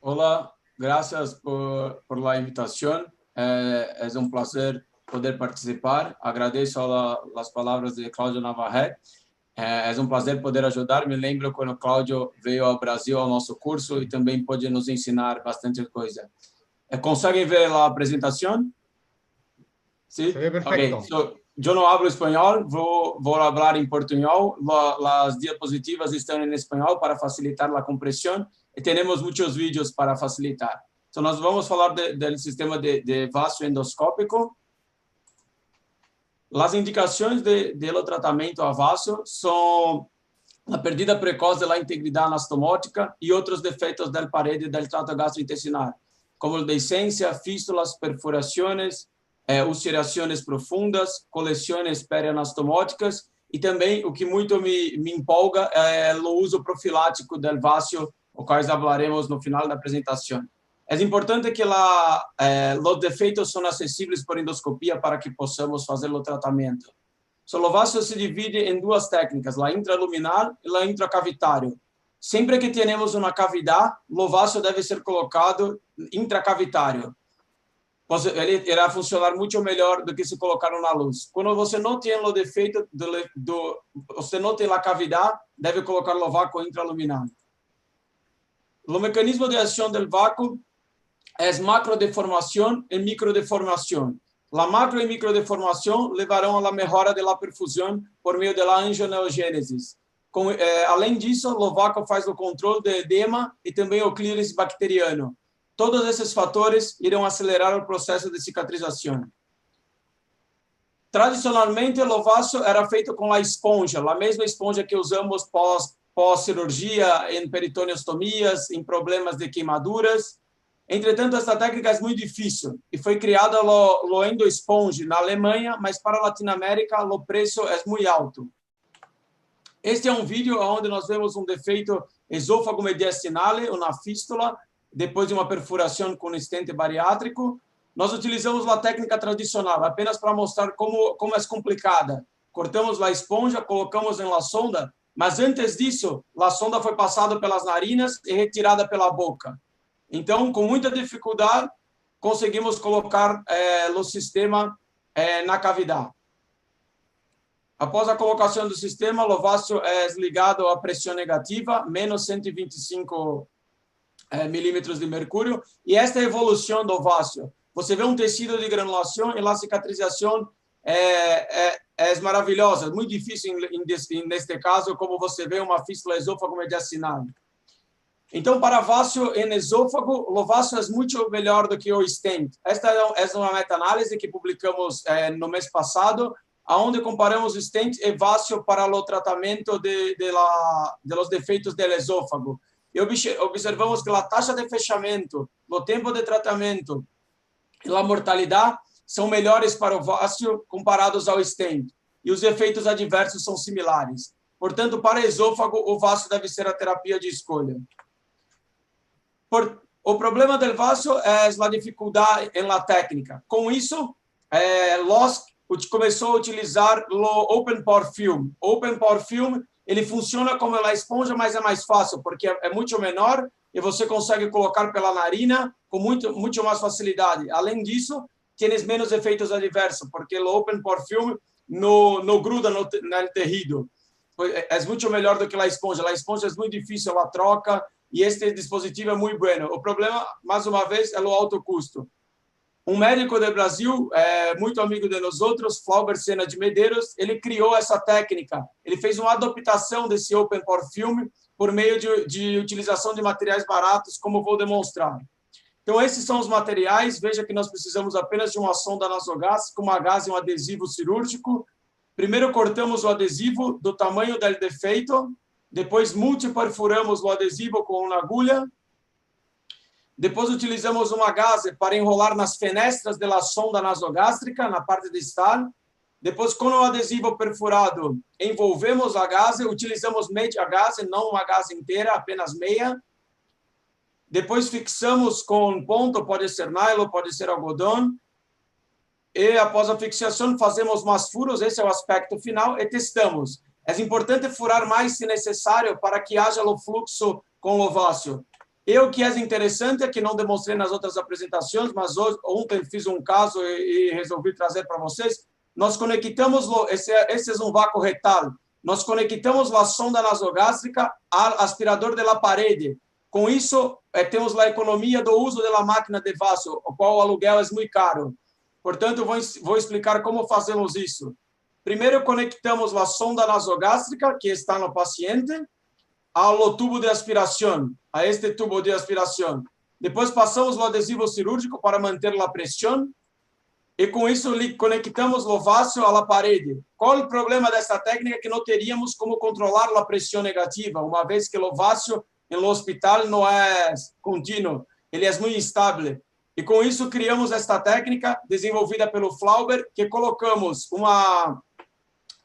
Hola, gracias por la invitación. Es un placer poder participar. Agradeço las palabras de Cláudio Navarrete. É um prazer poder ajudar. Me lembro quando o Cláudio veio ao Brasil ao nosso curso e também pôde nos ensinar bastante coisa. ¿Conseguem ver a apresentação? Sí. Se ve perfecto. Okay. So, yo no hablo español, voy a hablar en portuñol. Las diapositivas están en español para facilitar la comprensión y tenemos muchos vídeos para facilitar. Então, nós vamos falar do sistema de vaso endoscópico. As indicações do tratamento a vaso são a perdida precoce da integridade anastomótica e outros defeitos da parede do trato gastrointestinal, como deiscência, fístulas, perfurações, ulcerações profundas, coleções perianastomóticas e também o que muito me empolga é o uso profilático do vaso, o qual falaremos no final da apresentação. É importante que os defeitos são acessíveis por endoscopia para que possamos fazer o tratamento. O vaso se divide em duas técnicas, a intraluminal e a intracavitário. Sempre que temos uma cavidade, o vaso deve ser colocado intracavitário. Ele irá funcionar muito melhor do que se colocar na luz. Quando você não tem o defeito, você não tem a cavidade, deve colocar o vácuo intraluminal. O mecanismo de ação do vácuo é macrodeformação e microdeformação. A macro e microdeformação levarão à melhora da perfusão por meio da angioneogênese. Além disso, o vácuo faz o controle do edema e também o clearance bacteriano. Todos esses fatores irão acelerar o processo de cicatrização. Tradicionalmente, o vaso era feito com a esponja, a mesma esponja que usamos pós-cirurgia, em peritoniostomías, em problemas de queimaduras. Entretanto, esta técnica é muito difícil e foi criada o endoesponge na Alemanha, mas para a Latinoamérica o preço é muito alto. Este é um vídeo onde nós vemos um defeito esôfago-mediastinal, uma fístula, depois de uma perfuração com estente bariátrico. Nós utilizamos a técnica tradicional, apenas para mostrar como é complicada. Cortamos a esponja, colocamos em la sonda, mas antes disso, a sonda foi passada pelas narinas e retirada pela boca. Então, com muita dificuldade, conseguimos colocar o sistema na cavidade. Após a colocação do sistema, o vaso é ligado à pressão negativa, menos 125 milímetros de mercúrio, e esta é a evolução do vaso. Você vê um tecido de granulação e a cicatrização é maravilhosa, muito difícil neste caso, como você vê uma fístula esôfago-mediastinal. Então, para vaso em esôfago, o vaso é muito melhor do que o stent. Esta é uma meta-análise que publicamos no mês passado, onde comparamos stent e vaso para o tratamento de los defeitos do esôfago. E observamos que a taxa de fechamento, o tempo de tratamento e a mortalidade são melhores para o vaso comparados ao stent. E os efeitos adversos são similares. Portanto, para esôfago, o vaso deve ser a terapia de escolha. O problema do vaso é a dificuldade em la técnica. Com isso, LOSC começou a utilizar o Open Pore Film. O Open Pore Film ele funciona como a esponja, mas é mais fácil, porque é muito menor e você consegue colocar pela narina com muito mais facilidade. Além disso, tienes menos efeitos adversos, porque o Open Pore Film no gruda no tecido. É muito melhor do que a esponja. A esponja é muito difícil a troca, e este dispositivo é muito bom. O problema, mais uma vez, é o alto custo. Um médico do Brasil, muito amigo de nós outros, Flauber Sena de Medeiros, ele criou essa técnica. Ele fez uma adaptação desse Open Pore Film por meio de utilização de materiais baratos, como vou demonstrar. Então, esses são os materiais. Veja que nós precisamos apenas de uma sonda nasogástrica, uma gás e um adesivo cirúrgico. Primeiro, cortamos o adesivo do tamanho do defeito. Depois, multiperfuramos o adesivo com uma agulha. Depois, utilizamos uma gaze para enrolar nas fenestras da sonda nasogástrica, na parte distal. Depois, com o adesivo perfurado, envolvemos a gaze. Utilizamos meia gaze, não uma gaze inteira, apenas meia. Depois, fixamos com ponto, pode ser nylon, pode ser algodão. E, após a fixação, fazemos mais furos. Esse é o aspecto final e testamos. É importante furar mais, se necessário, para que haja o fluxo com o vaso. E o que é interessante é que não demonstrei nas outras apresentações, mas ontem fiz um caso e resolvi trazer para vocês. Nós conectamos, esse é um vácuo retal, nós conectamos a sonda nasogástrica ao aspirador da parede. Com isso, temos a economia do uso da máquina de vaso, o qual o aluguel é muito caro. Portanto, vou explicar como fazemos isso. Primeiro, conectamos a sonda nasogástrica, que está no paciente, ao tubo de aspiração, a este tubo de aspiração. Depois passamos o adesivo cirúrgico para manter a pressão e com isso conectamos o vaso à parede. Qual o problema desta técnica? Que não teríamos como controlar a pressão negativa, uma vez que o vaso no hospital não é contínuo, ele é muito instável. E com isso criamos esta técnica desenvolvida pelo Flauber, que colocamos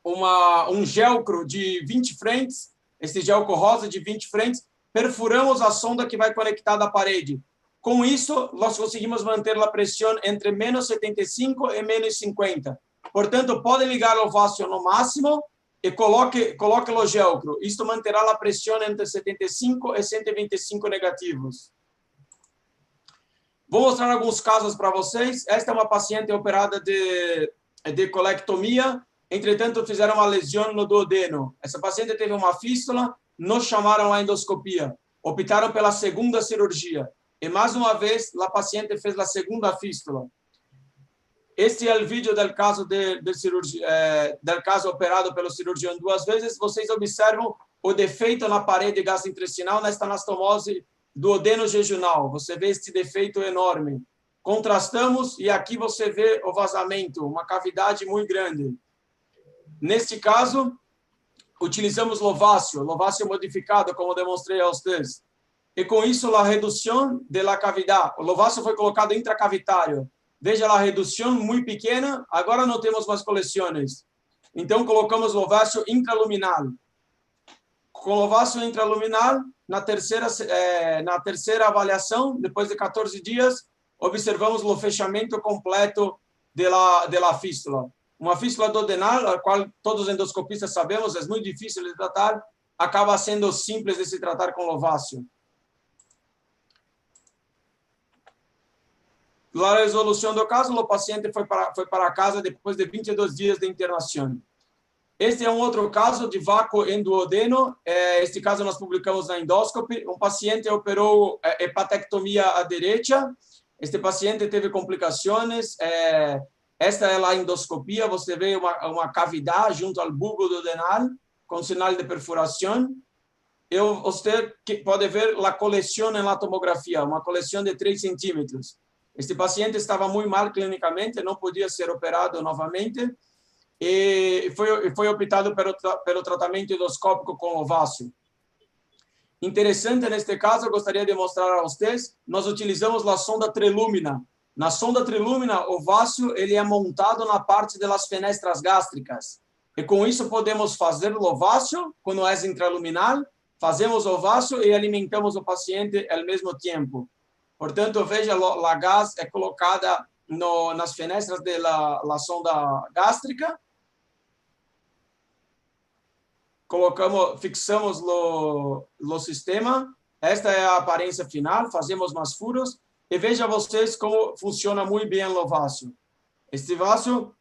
um gelcro de 20 frentes, esse gelcro rosa de 20 frentes, perfuramos a sonda que vai conectada à parede. Com isso, nós conseguimos manter a pressão entre menos 75 e menos 50. Portanto, pode ligar o vaso no máximo e coloque o gelcro. Isto manterá a pressão entre 75 e 125 negativos. Vou mostrar alguns casos para vocês. Esta é uma paciente operada de colectomia. Entretanto, fizeram uma lesão no duodeno. Essa paciente teve uma fístula, não chamaram a endoscopia. Optaram pela segunda cirurgia. E, mais uma vez, a paciente fez a segunda fístula. Este é o vídeo do caso do caso operado pelo cirurgião 2 vezes. Vocês observam o defeito na parede gastrointestinal, nesta anastomose duodeno jejunal. Você vê este defeito enorme. Contrastamos e aqui você vê o vazamento, uma cavidade muito grande. Neste caso, utilizamos lovácio modificado, como demonstrei a vocês. E com isso, a redução da cavidade. O lovácio foi colocado intracavitário. Veja a redução muito pequena, agora não temos mais coleções. Então, colocamos lovácio intraluminal. Com lovácio intraluminal, na terceira avaliação, depois de 14 dias, observamos o fechamento completo da fístula. Uma fístula duodenal, a qual todos os endoscopistas sabemos, é muito difícil de tratar, acaba sendo simples de se tratar com lovácio. A resolução do caso, o paciente foi para casa depois de 22 dias de internação. Este é um outro caso de vácuo endoduodeno. Este caso nós publicamos na Endoscopy. Um paciente operou hepatectomia à direita. Este paciente teve complicações. Esta é a endoscopia. Você vê uma cavidade junto ao bulbo duodenal com sinal de perfuração. Você pode ver a coleção na tomografia, uma coleção de 3 centímetros. Este paciente estava muito mal clinicamente, não podia ser operado novamente e foi optado pelo tratamento endoscópico com lovácio. Interessante neste caso, eu gostaria de mostrar a vocês, nós utilizamos a sonda trilúmina. Na sonda trilúmina, o vácio ele é montado na parte das fenestras gástricas. E com isso podemos fazer o lovácio, quando é intraluminal, fazemos o vácio e alimentamos o paciente ao mesmo tempo. Portanto, veja, a gás é colocada nas fenestras da sonda gástrica. Fixamos o sistema. Esta é a aparência final. Fazemos mais furos. E veja vocês como funciona muito bem o vácio. Este vácio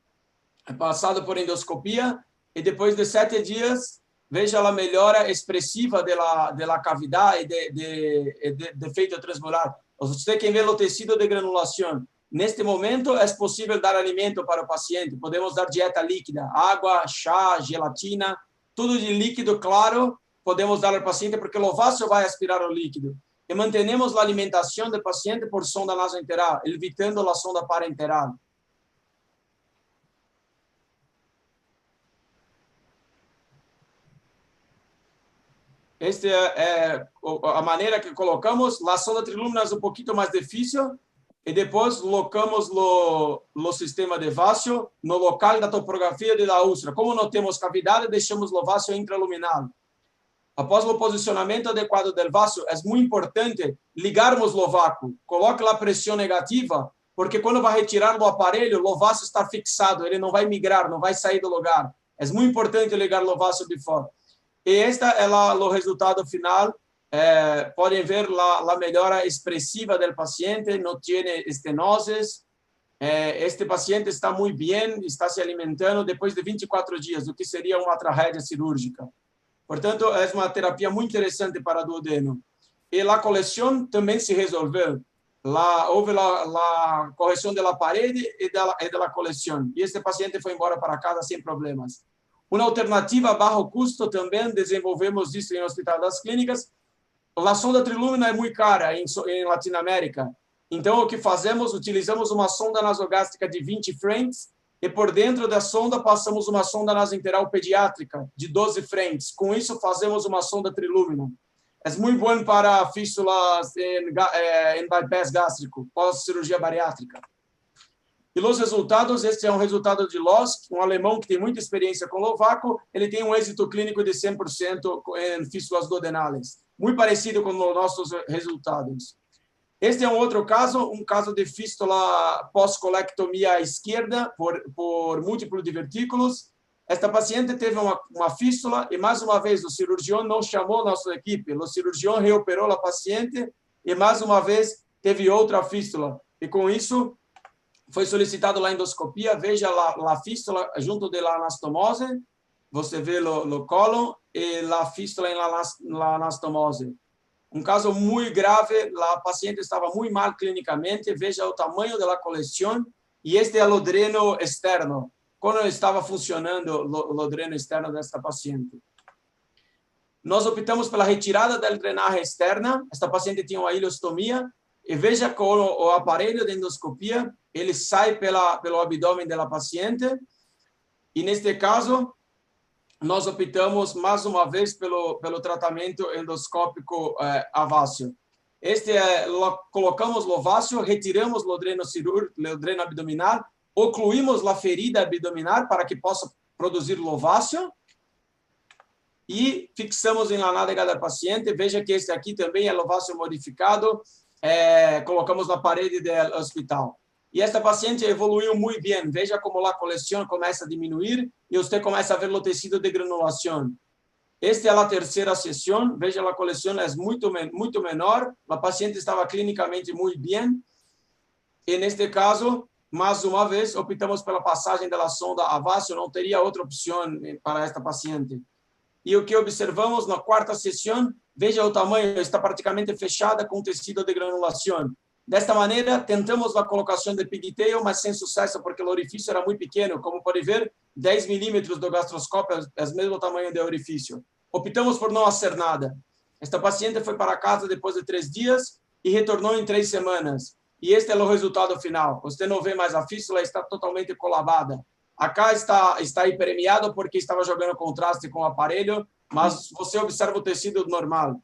é passado por endoscopia e depois de 7 dias, veja a melhora expressiva da cavidade e de defeito transmural. Você quem vê o tecido de granulação. Neste momento, é possível dar alimento para o paciente. Podemos dar dieta líquida, água, chá, gelatina, tudo de líquido claro, podemos dar ao paciente, porque o vácio vai aspirar o líquido. E mantenemos a alimentação do paciente por sonda nasoenteral, evitando a sonda parenteral. Esta é a maneira que colocamos. A sonda trilúmina é um pouquinho mais difícil. E depois colocamos o sistema de vácio no local da topografia da úlcera. Como não temos cavidade, deixamos o vácio intraluminal. Após o posicionamento adequado do vácio, é muito importante ligarmos o vácuo. Coloque a pressão negativa, porque quando vai retirar do aparelho, o vácio está fixado, ele não vai migrar, não vai sair do lugar. É muito importante ligar o vácio de fora. E este é o resultado final Podem ver a melhora expressiva do paciente, não tem estenoses. Este paciente está muito bem, está se alimentando depois de 24 dias, o que seria uma tragédia cirúrgica. Portanto, é uma terapia muito interessante para duodeno. E a coleção também se resolveu. Houve a correção da parede e da coleção. E este paciente foi embora para casa sem problemas. Uma alternativa a baixo custo também desenvolvemos isso em Hospital das Clínicas. A sonda trilúmina é muito cara em Latinoamérica. Então, o que fazemos? Utilizamos uma sonda nasogástrica de 20 frentes e por dentro da sonda passamos uma sonda nasointeral pediátrica de 12 frentes. Com isso, fazemos uma sonda trilúmina. É muito bom para fístulas em bypass gástrico, pós-cirurgia bariátrica. E os resultados, este é um resultado de Losk, um alemão que tem muita experiência com Lovaco, ele tem um êxito clínico de 100% em fístulas duodenales, muito parecido com os nossos resultados. Este é um outro caso, um caso de fístula pós-colectomia à esquerda por múltiplo divertículos. Esta paciente teve uma fístula e, mais uma vez, o cirurgião não chamou nossa equipe. O cirurgião reoperou a paciente e, mais uma vez, teve outra fístula. E, com isso, foi solicitado a endoscopia. Veja a fístula junto da anastomose. Você vê o cólon e a fístula na anastomose. Um caso muito grave, a paciente estava muito mal clinicamente. Veja o tamanho da coleção. E este é o dreno externo. Quando estava funcionando o dreno externo desta paciente. Nós optamos pela retirada da drenagem externa. Esta paciente tinha uma ileostomia. E veja com o aparelho de endoscopia, ele sai pelo abdômen da paciente. E, neste caso, nós optamos, mais uma vez, pelo tratamento endoscópico avácio. Colocamos o vácio, retiramos o dreno abdominal, ocluímos a ferida abdominal para que possa produzir o vácio e fixamos em la nádega da paciente. Veja que este aqui também é o vácio modificado, colocamos na parede do hospital. E esta paciente evoluiu muito bem. Veja como a coleção começa a diminuir e você começa a ver o tecido de granulação. Esta é a terceira sessão. Veja, a coleção é muito menor. A paciente estava clinicamente muito bem. E, neste caso, mais uma vez, optamos pela passagem da sonda a vácio, não teria outra opção para esta paciente. E o que observamos na quarta sessão, veja o tamanho, está praticamente fechada com tecido de granulação. Desta maneira, tentamos a colocação de pigtail, mas sem sucesso, porque o orifício era muito pequeno. Como pode ver, 10 milímetros do gastroscópio é o mesmo tamanho do orifício. Optamos por não fazer nada. Esta paciente foi para casa depois de 3 dias e retornou em 3 semanas. E este é o resultado final. Você não vê mais a fístula, está totalmente colabada. Acá está hiperemiado porque estava jogando contraste com o aparelho, mas você observa o tecido normal.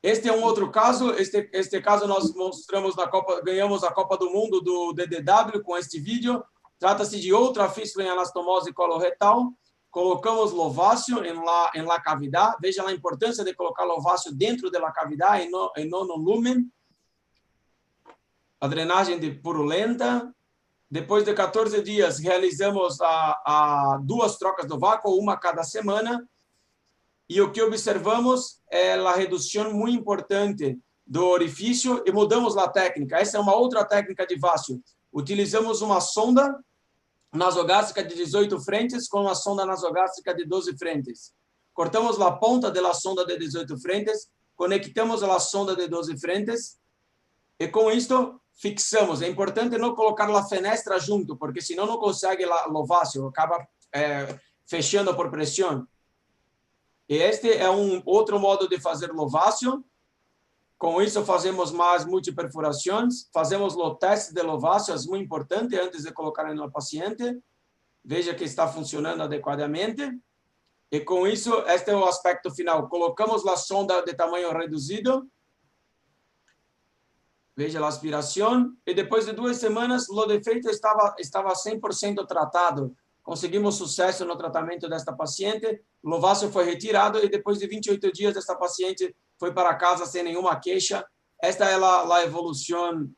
Este é um outro caso. Este caso nós mostramos na Copa, ganhamos a Copa do Mundo do DDW com este vídeo. Trata-se de outra fístula em anastomose coloretal. Colocamos o vácio em la cavidade. Veja a importância de colocar o vácio dentro da cavidade e não no lumen. A drenagem de purulenta. Depois de 14 dias, realizamos 2 trocas do vácuo, uma cada semana. E o que observamos é a redução muito importante do orifício e mudamos a técnica. Essa é uma outra técnica de vácio. Utilizamos uma sonda nasogástrica de 18 frentes com uma sonda nasogástrica de 12 frentes. Cortamos a ponta da sonda de 18 frentes, conectamos a sonda de 12 frentes e com isto fixamos. É importante não colocar a fenestra junto, porque senão não consegue o vácio, acaba fechando por pressão. E este é um outro modo de fazer o vácio. Com isso, fazemos mais multiperfurações. Fazemos o teste de vácio, é muito importante antes de colocar no paciente. Veja que está funcionando adequadamente. E com isso, este é o aspecto final. Colocamos a sonda de tamanho reduzido. Veja a aspiração. E depois de 2 semanas, o defeito estava 100% tratado. Conseguimos sucesso no tratamento desta paciente. O vácio foi retirado e depois de 28 dias, esta paciente foi para casa sem nenhuma queixa. Esta é a evolução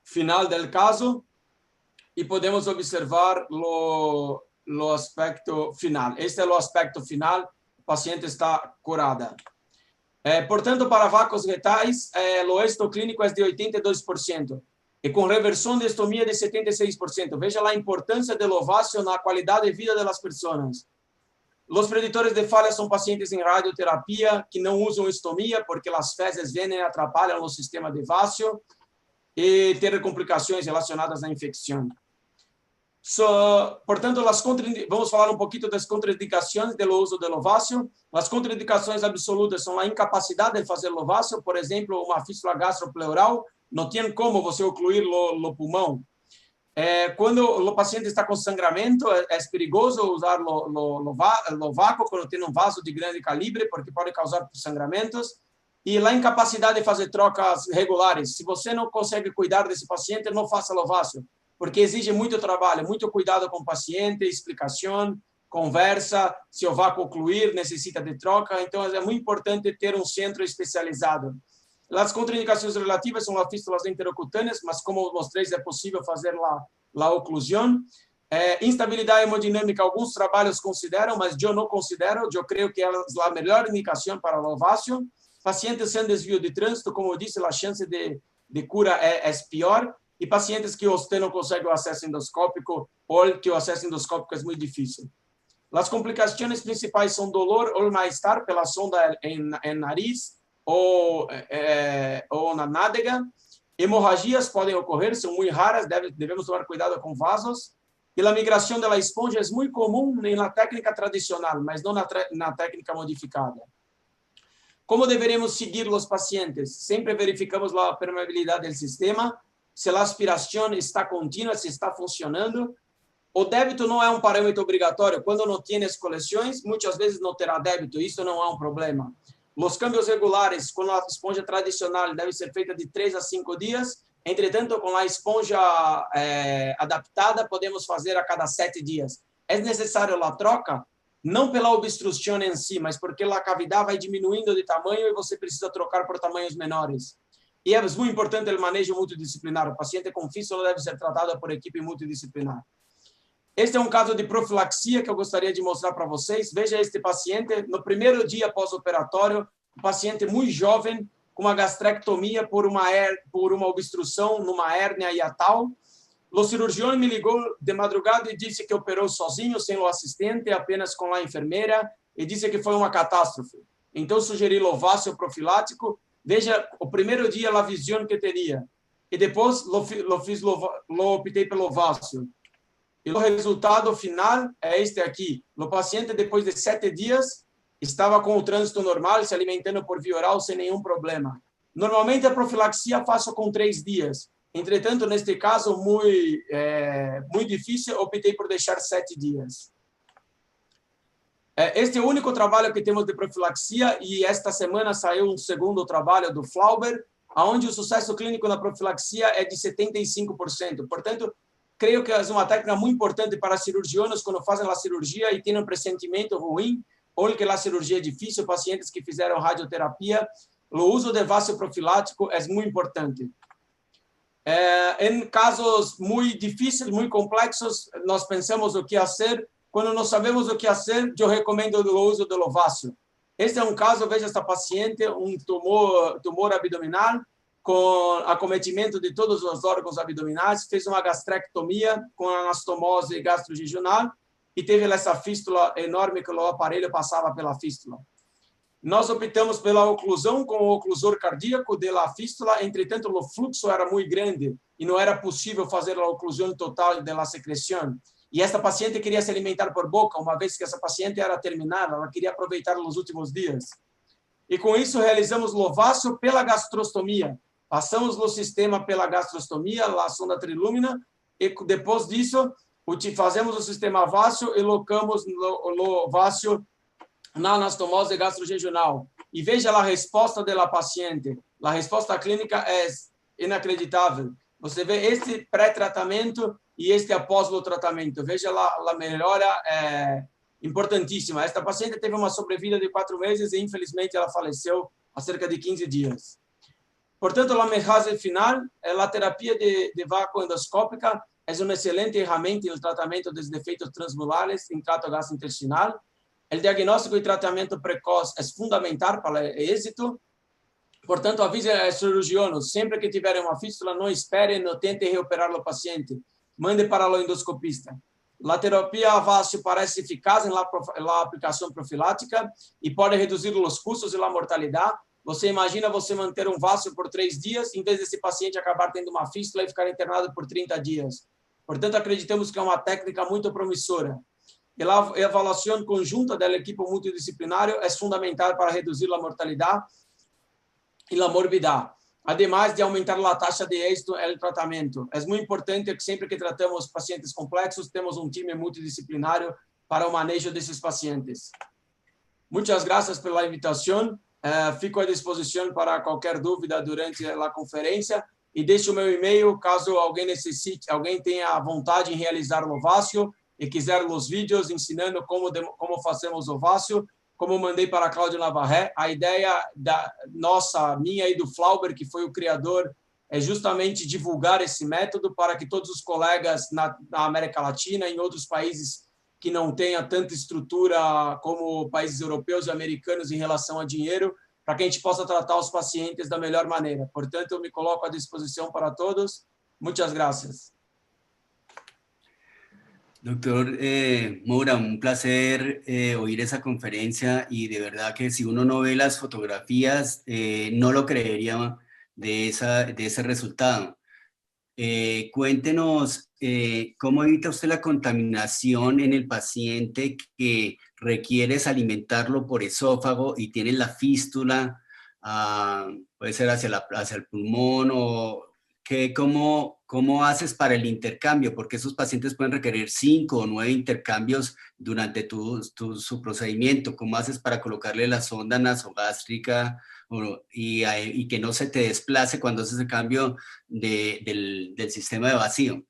final do caso e podemos observar o aspecto final. Este é o aspecto final. A paciente está curada. Portanto, para vácuos retais, o êxito clínico é de 82%. E com reversão de estomia de 76%. Veja lá a importância do ováceo na qualidade de vida das pessoas. Os preditores de falha são pacientes em radioterapia que não usam estomia porque as fezes vêm e atrapalham o sistema de vácuo e ter complicações relacionadas à infecção. Portanto, vamos falar um pouquinho das contraindicações do uso do ováceo. As contraindicações absolutas são a incapacidade de fazer ováceo, por exemplo, uma fístula gastropleural, não tem como você ocluir o pulmão. Quando o paciente está com sangramento, é perigoso usar o vácuo quando tem um vaso de grande calibre, porque pode causar sangramentos. E a incapacidade de fazer trocas regulares. Se você não consegue cuidar desse paciente, não faça o ováceo, porque exige muito trabalho, muito cuidado com o paciente, explicação, conversa, se o vácuo ocluir, necessita de troca. Então, é muito importante ter um centro especializado. As contraindicações relativas são as fístulas intercutâneas, mas como mostrei, é possível fazer a oclusão. Instabilidade hemodinâmica, alguns trabalhos consideram, mas eu não considero. Eu creio que é a melhor indicação para o ováceo. Pacientes sem desvio de trânsito, como eu disse, a chance de cura é pior. E pacientes que você não consegue o acesso endoscópico ou que o acesso endoscópico é muito difícil. As complicações principais são dolor ou mal-estar pela sonda em nariz ou na nádega. Hemorragias podem ocorrer, são muito raras, devemos tomar cuidado com vasos. E a migração da esponja é muito comum na técnica tradicional, mas não na técnica modificada. Como deveremos seguir os pacientes? Sempre verificamos a permeabilidade do sistema, se a aspiração está contínua, se está funcionando. O débito não é um parâmetro obrigatório. Quando não tienes coleções, muitas vezes não terá débito. Isso não é um problema. Os câmbios regulares, com a esponja tradicional, deve ser feita de 3 a 5 dias. Entretanto, com a esponja adaptada, podemos fazer a cada 7 dias. É necessário a troca? Não pela obstrução em si, mas porque a cavidade vai diminuindo de tamanho e você precisa trocar por tamanhos menores. E é muito importante o manejo multidisciplinar. O paciente com fístula deve ser tratado por equipe multidisciplinar. Este é um caso de profilaxia que eu gostaria de mostrar para vocês. Veja este paciente, no primeiro dia pós-operatório, um paciente muito jovem, com uma gastrectomia por uma obstrução numa hérnia hiatal. O cirurgião me ligou de madrugada e disse que operou sozinho, sem o assistente, apenas com a enfermeira, e disse que foi uma catástrofe. Então, sugeri o ováceo profilático. Veja, o primeiro dia, a visão que teria. E depois, optei pelo ováceo. E o resultado final é este aqui. O paciente, depois de 7 dias, estava com o trânsito normal, se alimentando por via oral, sem nenhum problema. Normalmente, a profilaxia faço com 3 dias. Entretanto, neste caso, muito difícil, optei por deixar 7 dias. Este é o único trabalho que temos de profilaxia e esta semana saiu um segundo trabalho do Flauber, onde o sucesso clínico na profilaxia é de 75%. Portanto, creio que é uma técnica muito importante para cirurgiões quando fazem a cirurgia e têm um pressentimento ruim ou que a cirurgia é difícil, pacientes que fizeram radioterapia, o uso de vácuo profilático é muito importante. Em casos muito difíceis, muito complexos, nós pensamos o que fazer. Quando não sabemos o que fazer, eu recomendo o uso do ováceo. Este é um caso, veja esta paciente, um tumor abdominal, com acometimento de todos os órgãos abdominais, fez uma gastrectomia com anastomose gastrojejunal e teve essa fístula enorme que o aparelho passava pela fístula. Nós optamos pela oclusão com o oclusor cardíaco da fístula, entretanto, o fluxo era muito grande e não era possível fazer a oclusão total da secreção. E esta paciente queria se alimentar por boca, uma vez que essa paciente era terminal, ela queria aproveitar os últimos dias. E com isso, realizamos o ováceo pela gastrostomia. Passamos o sistema pela gastrostomia, a sonda trilúmina, e depois disso, fazemos o sistema váceo e colocamos o ováceo na anastomose gastrojejunal. E veja a resposta da paciente. A resposta clínica é inacreditável. Você vê este pré-tratamento e este após o tratamento. Veja a melhora importantíssima. Esta paciente teve uma sobrevida de 4 meses e, infelizmente, ela faleceu há cerca de 15 dias. Portanto, a mensagem final é a terapia de vácuo endoscópica é uma excelente ferramenta no tratamento dos defeitos transmolares em trato gastrointestinal. O diagnóstico e tratamento precoce é fundamental para o êxito. Portanto, avise ao cirurgião, sempre que tiver uma fístula, não espere, não tente reoperar o paciente. Mande para o endoscopista. A terapia a vácuo parece eficaz na aplicação profilática e pode reduzir os custos e a mortalidade. Você imagina você manter um vácuo por 3 dias, em vez desse paciente acabar tendo uma fístula e ficar internado por 30 dias. Portanto, acreditamos que é uma técnica muito promissora. E a avaliação conjunta da equipe multidisciplinar é fundamental para reduzir a mortalidade e a morbidade, además de aumentar a taxa de êxito no tratamento. É muito importante que sempre que tratamos pacientes complexos, temos um time multidisciplinar para o manejo desses pacientes. Muitas graças pela invitação. Fico à disposição para qualquer dúvida durante a conferência e deixo o meu e-mail caso alguém necessite, alguém tenha vontade em realizar o vácuo e quiser os vídeos ensinando como fazemos o vácuo, como mandei para Cláudio Navarrete. A ideia minha e do Flauber, que foi o criador, é justamente divulgar esse método para que todos os colegas na América Latina e em outros países que não tenha tanta estrutura como países europeus e americanos em relação a dinheiro, para que a gente possa tratar os pacientes da melhor maneira. Portanto, eu me coloco à disposição para todos. Muitas gracias. Doctor Moura, un placer oír esa conferencia y de verdad que si uno no ve las fotografías, no lo creería de ese resultado. Cuéntenos cómo evita usted la contaminación en el paciente que requieres alimentarlo por esófago y tiene la fístula, puede ser hacia el pulmón, o ¿cómo haces para el intercambio? Porque esos pacientes pueden requerir 5 o 9 intercambios durante su procedimiento. ¿Cómo haces para colocarle la sonda nasogástrica y que no se te desplace cuando haces el cambio del sistema de vacío?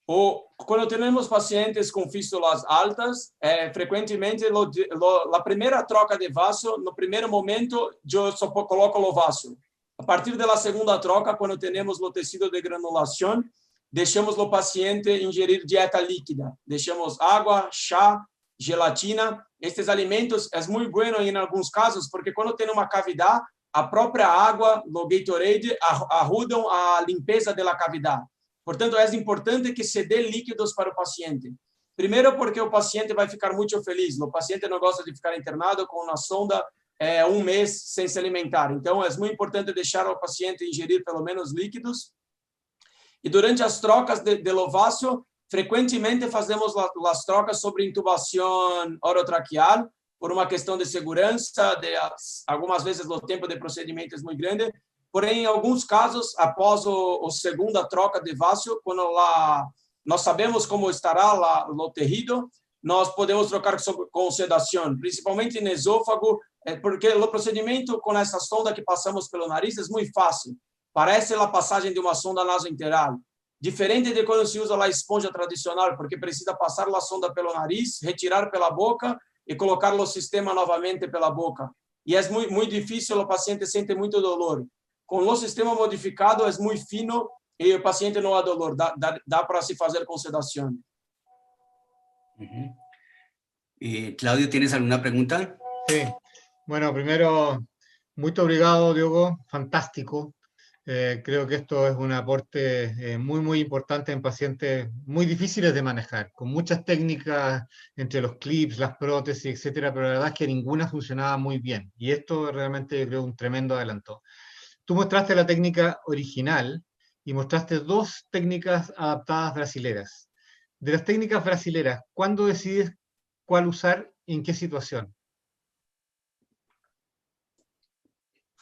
Quando temos pacientes com fístulas altas, frequentemente a primeira troca de vaso, no primeiro momento, eu só coloco o vaso. A partir da segunda troca, quando temos o tecido de granulação, deixamos o paciente ingerir dieta líquida. Deixamos água, chá, gelatina. Estes alimentos é muito bom em alguns casos, porque quando tem uma cavidade, a própria água, o Gatorade, ajudam a limpeza da cavidade. Portanto, é importante que se dê líquidos para o paciente. Primeiro, porque o paciente vai ficar muito feliz. O paciente não gosta de ficar internado com uma sonda um mês sem se alimentar. Então, é muito importante deixar o paciente ingerir pelo menos líquidos. E durante as trocas de vaso, frequentemente fazemos as trocas sobre intubação orotraqueal, por uma questão de segurança, algumas vezes o tempo de procedimento é muito grande. Porém, em alguns casos, após a segunda troca de vaso, quando nós sabemos como estará o tecido, nós podemos trocar com sedação, principalmente no esôfago, porque o procedimento com essa sonda que passamos pelo nariz é muito fácil. Parece a passagem de uma sonda nasointeral. Diferente de quando se usa a esponja tradicional, porque precisa passar a sonda pelo nariz, retirar pela boca e colocar o sistema novamente pela boca. E é muito difícil, o paciente sente muito dolor. Com o sistema modificado, é muito fino e o paciente não há dolor. Dá para se fazer com sedação. Claudio, ¿tienes alguna pregunta? Sí. Bueno, primero, muy obrigado, Diogo. Fantástico. Creo que esto es un aporte muy importante en pacientes muy difíciles de manejar, con muchas técnicas entre los clips, las prótesis, etcétera, pero la verdad es que ninguna funcionaba muy bien. Y esto realmente yo creo un tremendo adelanto. Tú mostraste la técnica original y mostraste 2 técnicas adaptadas brasileras. De las técnicas brasileras, ¿cuándo decides cuál usar y en qué situación?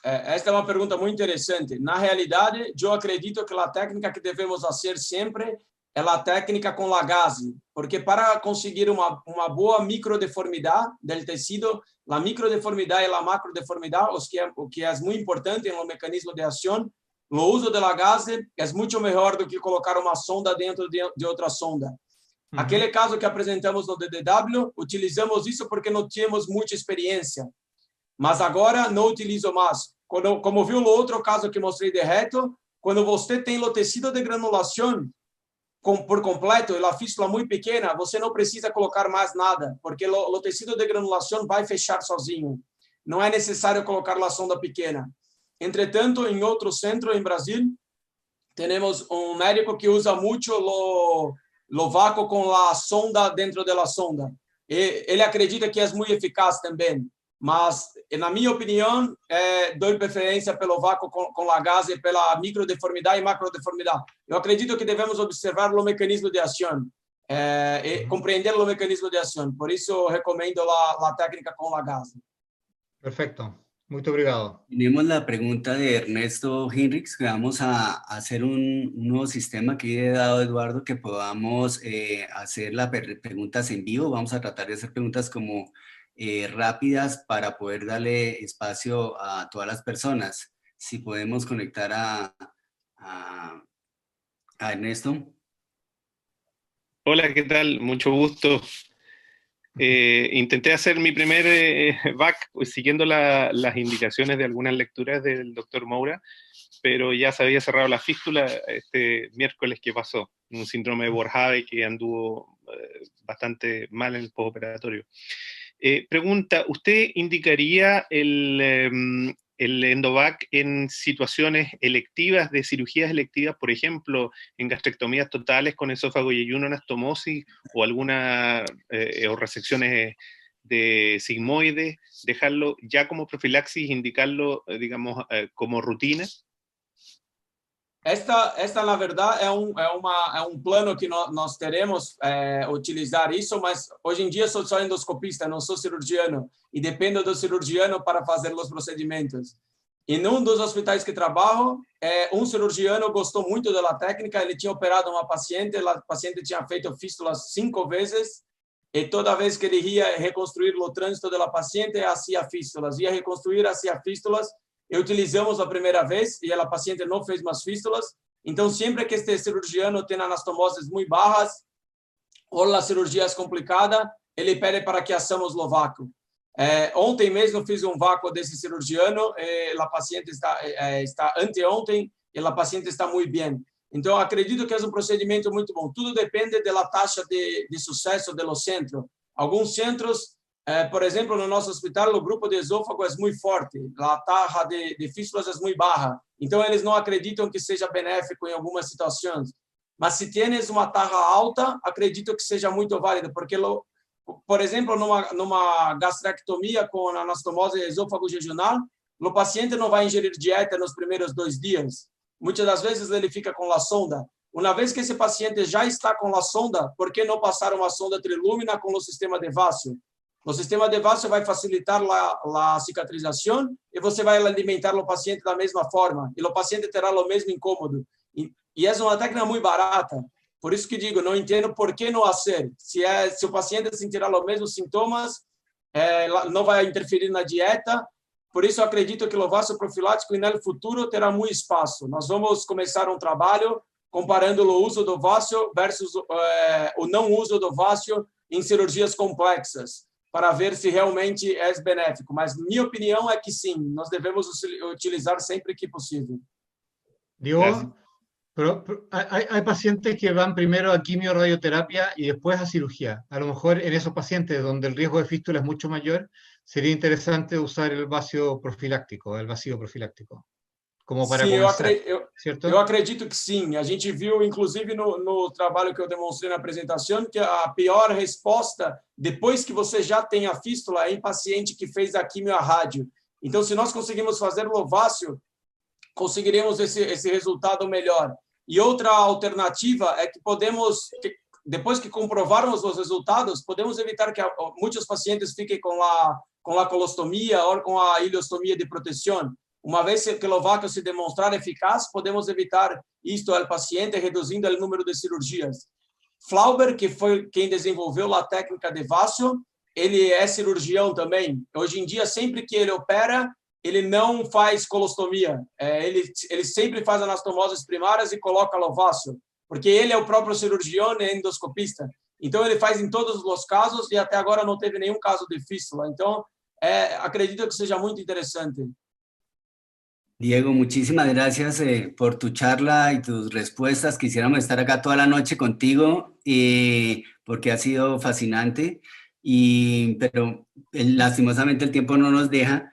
Esta é uma pergunta muito interessante. Na realidade, eu acredito que a técnica que devemos fazer sempre é a técnica com lagase, porque para conseguir uma boa microdeformidade do tecido, a microdeformidade e a macrodeformidade, o que é muito importante no mecanismo de ação, o uso de lagase é muito melhor do que colocar uma sonda dentro de outra sonda. Aquele caso que apresentamos no DDW, utilizamos isso porque não tínhamos muita experiência. Mas agora não utilizo mais. Como viu no outro caso que mostrei de reto, quando você tem o tecido de granulação, por completo e a fístula muito pequena, você não precisa colocar mais nada, porque o tecido de granulação vai fechar sozinho. Não é necessário colocar a sonda pequena. Entretanto, em outro centro, em Brasil, temos um médico que usa muito o vácuo com a sonda dentro da sonda. E ele acredita que é muito eficaz também. Mas, na minha opinião, dou preferência pelo vácuo com a gás e pela microdeformidade e macrodeformidade. Eu acredito que devemos observar o mecanismo de ação, e compreender o mecanismo de ação. Por isso, eu recomendo a técnica com a gás. Perfecto. Muito obrigado. Tenemos la pregunta de Ernesto Hinrichs, que vamos a hacer un nuevo sistema que he dado a Eduardo, que podamos hacer las preguntas en vivo. Vamos a tratar de hacer preguntas como rápidas para poder darle espacio a todas las personas. Si podemos conectar a Ernesto. Hola, ¿qué tal? Mucho gusto. Intenté hacer mi primer back siguiendo las indicaciones de algunas lecturas del doctor Moura, pero ya se había cerrado la fístula este miércoles que pasó, un síndrome de Borjave que anduvo bastante mal en el postoperatorio. Pregunta, ¿usted indicaría el endovac en situaciones electivas, de cirugías electivas, por ejemplo, en gastrectomías totales con esófago y ayuno, anastomosis o alguna o resecciones de sigmoides, dejarlo ya como profilaxis, indicarlo, digamos, como rutina? Esta na verdade, é um plano que nós teremos utilizar isso, mas hoje em dia sou só endoscopista, não sou cirurgiano, e dependo do cirurgiano para fazer os procedimentos. E num dos hospitais que trabalho, um cirurgiano gostou muito da técnica, ele tinha operado uma paciente, a paciente tinha feito fístulas 5 vezes, e toda vez que ele ia reconstruir o trânsito da paciente, fazia fístulas, ia reconstruir, fazia fístulas. E utilizamos a primeira vez e a paciente não fez mais fístulas. Então, sempre que este cirurgiano tem anastomoses muito baixas ou a cirurgia é complicada, ele pede para que façamos o vácuo. Ontem mesmo fiz um vácuo desse cirurgiano, a paciente está anteontem e a paciente está muito bem. Então, acredito que é um procedimento muito bom. Tudo depende da taxa de sucesso do centro. Alguns centros, por exemplo, no nosso hospital, o grupo de esôfago é muito forte, a taxa de fístulas é muito baixa, então eles não acreditam que seja benéfico em algumas situações. Mas se tienes uma taxa alta, acredito que seja muito válido, porque, por exemplo, numa gastrectomia com anastomose esôfago jejunal, o paciente não vai ingerir dieta nos primeiros 2 dias. Muitas das vezes ele fica com a sonda. Uma vez que esse paciente já está com a sonda, por que não passar uma sonda trilúmina com o sistema de Vaso? O sistema de Vaso vai facilitar a cicatrização e você vai alimentar o paciente da mesma forma. E o paciente terá o mesmo incômodo. E é uma técnica muito barata. Por isso que digo, não entendo por que não fazer. Se o paciente sentirá os mesmos sintomas, não vai interferir na dieta. Por isso, acredito que o vaso profilático no futuro terá muito espaço. Nós vamos começar um trabalho comparando o uso do vaso versus o não uso do vaso em cirurgias complexas, para ver se realmente é benéfico. Mas minha opinião é que sim, nós devemos utilizar sempre que possível. Diego, pero hay pacientes que van primero a quimio-radioterapia y después a cirugía. A lo mejor en esos pacientes donde el riesgo de fístula es mucho mayor, sería interesante usar el vacío profiláctico, como para sim, comenzar, ¿cierto? Eu acredito que sim. A gente viu, inclusive, no trabalho que eu demonstrei na apresentação, que a pior resposta, depois que você já tem a fístula, é em paciente que fez a quimio a rádio. Então, se nós conseguimos fazer o ovácio, conseguiremos esse resultado melhor. E outra alternativa é que podemos, depois que comprovarmos os resultados, podemos evitar que muitos pacientes fiquem com a colostomia ou com a ileostomia de proteção. Uma vez que o vácuo se demonstrar eficaz, podemos evitar isto ao paciente, reduzindo o número de cirurgias. Flauber, que foi quem desenvolveu a técnica de Vaso, ele é cirurgião também. Hoje em dia, sempre que ele opera, ele não faz colostomia. Ele sempre faz anastomoses primárias e coloca o Vaso, porque ele é o próprio cirurgião e endoscopista. Então, ele faz em todos os casos e até agora não teve nenhum caso de fístula. Então, acredito que seja muito interessante. Diego, muchísimas gracias por tu charla y tus respuestas. Quisiéramos estar acá toda la noche contigo porque ha sido fascinante, pero lastimosamente el tiempo no nos deja.